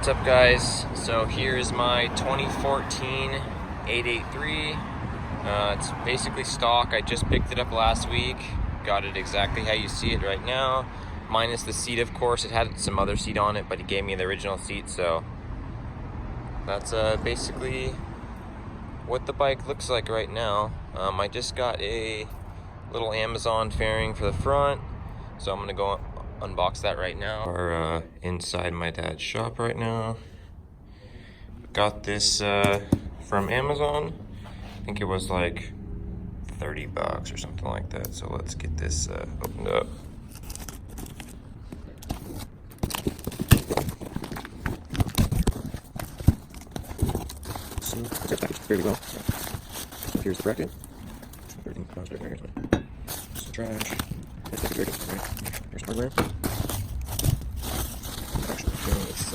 What's up, guys? So here's my 2014 883. It's basically stock. I just picked it up last week. Got it exactly how you see it right now, minus the seat, of course. It had some other seat on it, but he gave me the original seat, so that's basically what the bike looks like right now. I just got a little Amazon fairing for the front, so I'm gonna go unbox that right now. We're inside my dad's shop right now. Got this from Amazon. I think it was like 30 bucks or something like that. So let's get this opened up. So it's packaged fairly well. So here's the bracket. Everything goes right here. Some trash. It's very good. Right. Here's hardware. Actually, it's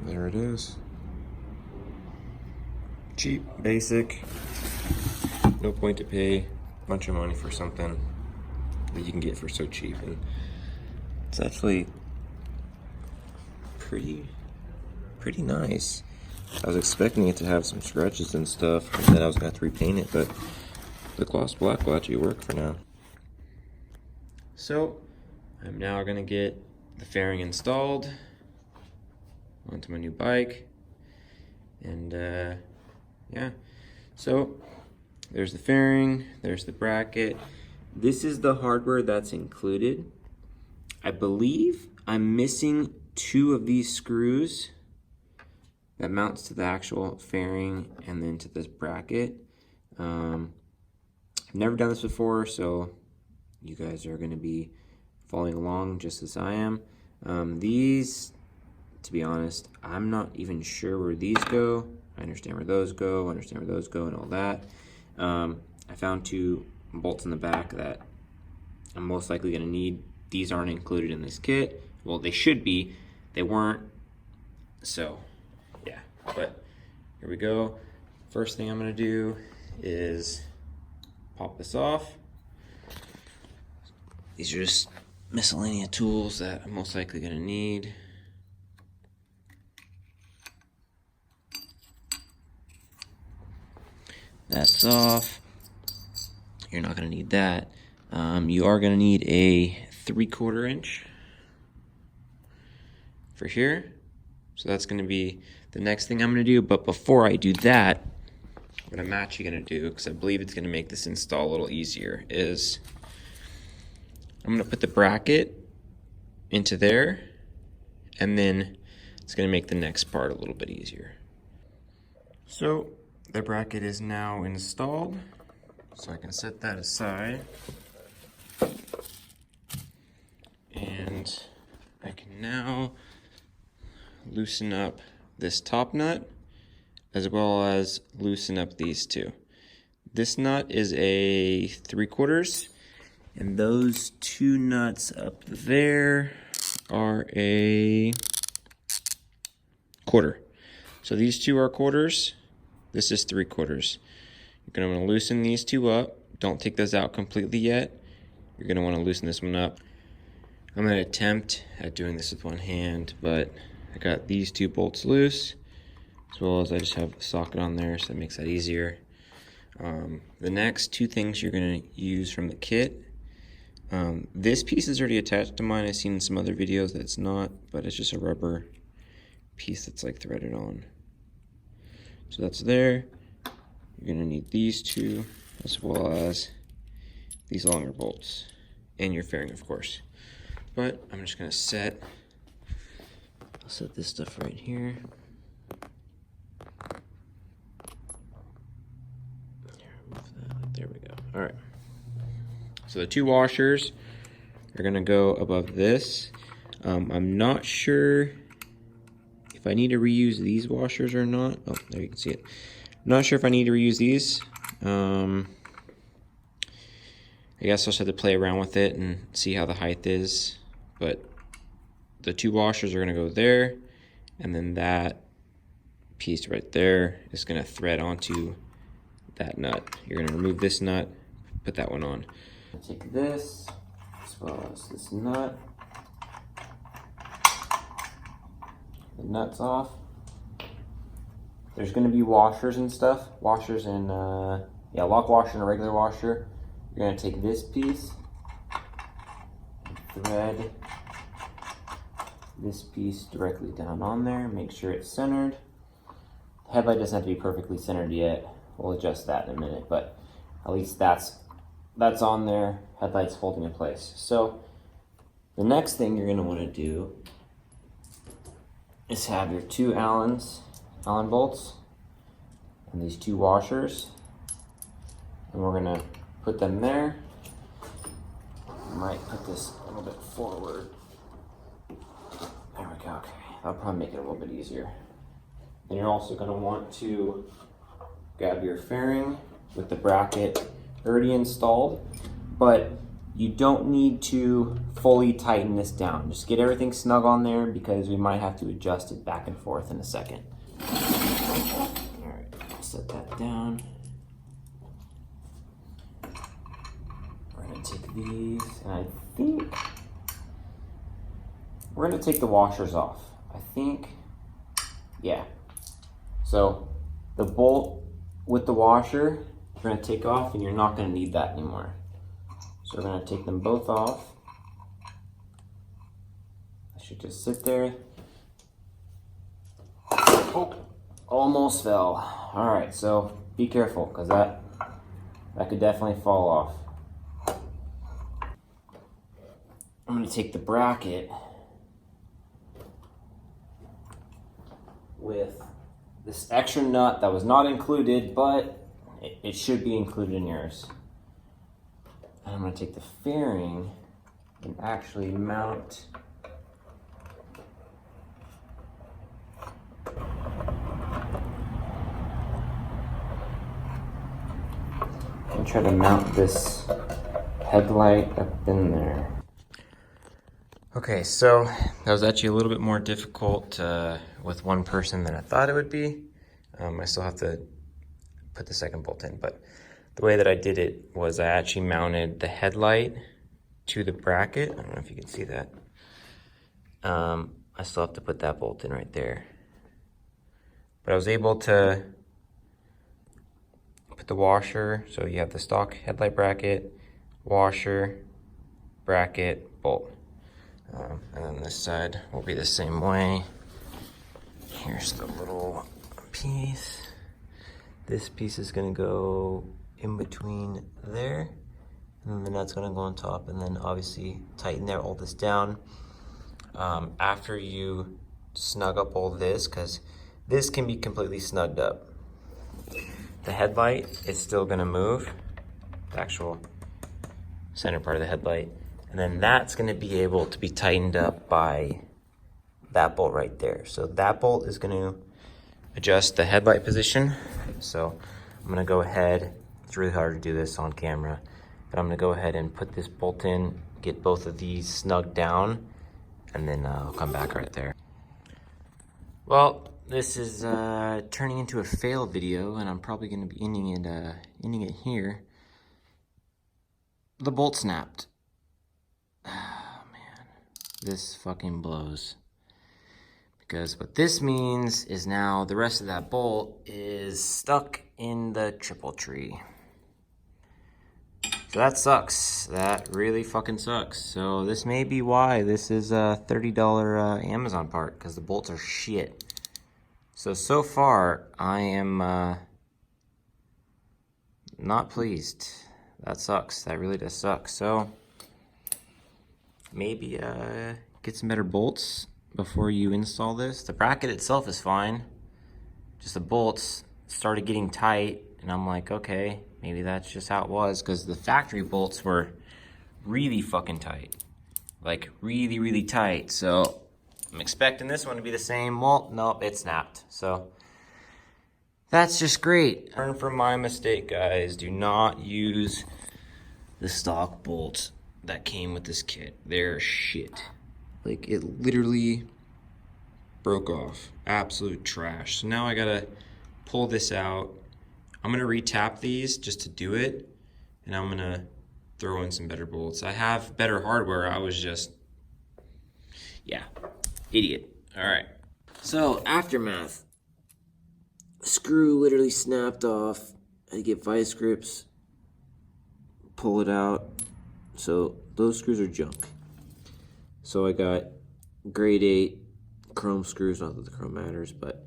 there it is. Cheap, basic. No point to pay a bunch of money for something that you can get for so cheap. And it's actually pretty nice. I was expecting it to have some scratches and stuff, and then I was gonna have to repaint it, but the gloss black will actually work for now. So I'm now gonna get the fairing installed onto my new bike, and yeah. So there's the fairing, there's the bracket. This is the hardware that's included. I believe I'm missing 2 of these screws that mounts to the actual fairing and then to this bracket. I've never done this before, so you guys are gonna be following along just as I am. These, to be honest, I'm not even sure where these go. I understand where those go, and all that. I found 2 bolts in the back that I'm most likely gonna need. These aren't included in this kit. Well, they should be. They weren't. So, yeah. But here we go. First thing I'm gonna do is pop this off. These are just miscellaneous tools that I'm most likely gonna need. That's off. You're not gonna need that. You are gonna need a 3/4 inch for here. So that's gonna be the next thing I'm gonna do. But before I do that, what I'm actually gonna do, because I believe it's gonna make this install a little easier, is I'm gonna put the bracket into there, and then it's gonna make the next part a little bit easier. So the bracket is now installed, so I can set that aside. And I can now loosen up this top nut, as well as loosen up these 2. This nut is a 3/4, and those 2 nuts up there are a 1/4. So these 2 are 1/4. This is 3/4. You're gonna wanna loosen these 2 up. Don't take those out completely yet. You're gonna wanna loosen this one up. I'm gonna attempt at doing this with one hand, but I got these 2 bolts loose, as well as I just have the socket on there, so that makes that easier. The next 2 things you're gonna use from the kit. This piece is already attached to mine. I've seen in some other videos that it's not, but it's just a rubber piece that's like threaded on. So that's there. You're gonna need these 2, as well as these longer bolts, and your fairing, of course. But I'm just gonna I'll set this stuff right here. There we go. All right. So the 2 washers are gonna go above this. I'm not sure if I need to reuse these washers or not. Oh, there you can see it. I'm not sure if I need to reuse these. I guess I'll just have to play around with it and see how the height is. But the 2 washers are gonna go there, and then that piece right there is going to thread onto that nut. You're going to remove this nut, put that one on. Take this as well as this nut. The nuts off. There's going to be washers and stuff. Washers and lock washer and a regular washer. You're going to take this piece and thread this piece directly down on there. Make sure it's centered. The headlight doesn't have to be perfectly centered yet. We'll adjust that in a minute, but at least that's on there. Headlight's holding in place. So the next thing you're going to want to do is have your two Allen bolts and these two washers, and we're going to put them there. I might put this a little bit forward. There we go. Okay, that'll probably make it a little bit easier. Then you're also going to want to grab your fairing with the bracket already installed, but you don't need to fully tighten this down. Just get everything snug on there because we might have to adjust it back and forth in a second. All right, set that down. We're gonna take these, and I think we're gonna take the washers off. I think, yeah. So the bolt with the washer, you're gonna take off, and you're not gonna need that anymore. So we're gonna take them both off. I should just sit there. Oh, almost fell. All right, so be careful, because that could definitely fall off. I'm gonna take the bracket with this extra nut that was not included, but it should be included in yours. And I'm going to take the fairing and actually mount and try to mount this headlight up in there. Okay, so that was actually a little bit more difficult with one person than I thought it would be. I still have to put the second bolt in, but the way that I did it was I actually mounted the headlight to the bracket. I don't know if you can see that. I still have to put that bolt in right there. But I was able to put the washer, so you have the stock headlight bracket, washer, bracket, bolt. And then this side will be the same way. Here's the little piece. This piece is gonna go in between there, and then the nut's gonna go on top, and then obviously tighten there, all this down. After you snug up all this, because this can be completely snugged up. The headlight is still gonna move, the actual center part of the headlight, and then that's gonna be able to be tightened up by that bolt right there. So that bolt is gonna adjust the headlight position. So I'm gonna go ahead, it's really hard to do this on camera, but I'm gonna go ahead and put this bolt in, get both of these snugged down, and then I'll come back right there. Well, this is turning into a fail video, and I'm probably gonna be ending it here. The bolt snapped. Oh man, this fucking blows. Because what this means is now the rest of that bolt is stuck in the triple tree. So that sucks. That really fucking sucks. So this may be why this is a $30 Amazon part, because the bolts are shit. So far, I am not pleased. That sucks. That really does suck. So maybe get some better bolts before you install this. The bracket itself is fine. Just the bolts started getting tight, and I'm like, okay, maybe that's just how it was, because the factory bolts were really fucking tight. Like really, really tight. So I'm expecting this one to be the same. Well, nope, it snapped. So that's just great. Learn from my mistake, guys. Do not use the stock bolts that came with this kit. They're shit. Like, it literally broke off. Absolute trash. So now I gotta pull this out. I'm gonna re-tap these just to do it, and I'm gonna throw in some better bolts. I have better hardware. I was just, yeah, idiot. All right. So aftermath. Screw literally snapped off. I had to get vice grips, pull it out. So those screws are junk. So I got grade 8 chrome screws, not that the chrome matters, but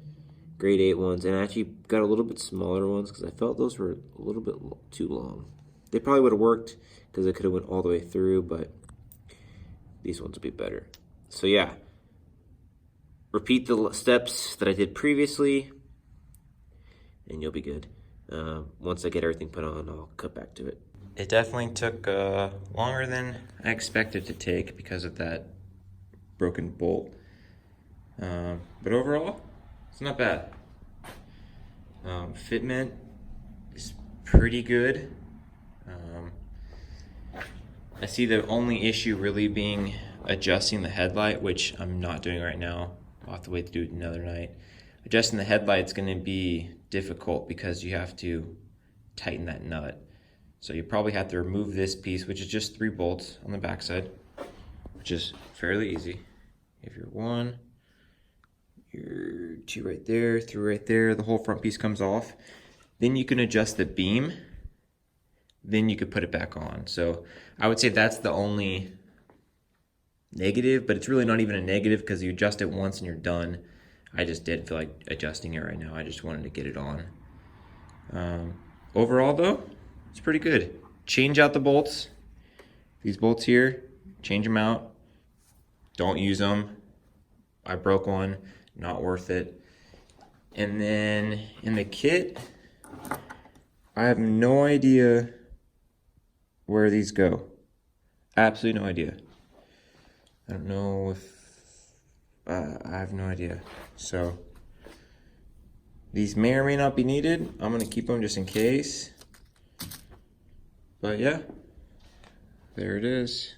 grade 8 ones, and I actually got a little bit smaller ones because I felt those were a little bit too long. They probably would have worked because I could have went all the way through, but these ones would be better. So yeah, repeat the steps that I did previously, and you'll be good. Once I get everything put on, I'll cut back to it. It definitely took longer than I expected to take because of that broken bolt. But overall, it's not bad. Fitment is pretty good. I see the only issue really being adjusting the headlight, which I'm not doing right now. I'll have to wait to do it another night. Adjusting the headlight's going to be difficult because you have to tighten that nut. So you probably have to remove this piece, which is just 3 bolts on the backside, which is fairly easy. If you're 1, you're 2 right there, 3 right there, the whole front piece comes off. Then you can adjust the beam. Then you could put it back on. So I would say that's the only negative, but it's really not even a negative because you adjust it once and you're done. I just didn't feel like adjusting it right now. I just wanted to get it on. Overall though, it's pretty good. Change out the bolts. These bolts here, change them out. Don't use them. I broke one, not worth it. And then in the kit, I have no idea where these go. Absolutely no idea. I don't know if, I have no idea. So these may or may not be needed. I'm gonna keep them just in case. But yeah, there it is.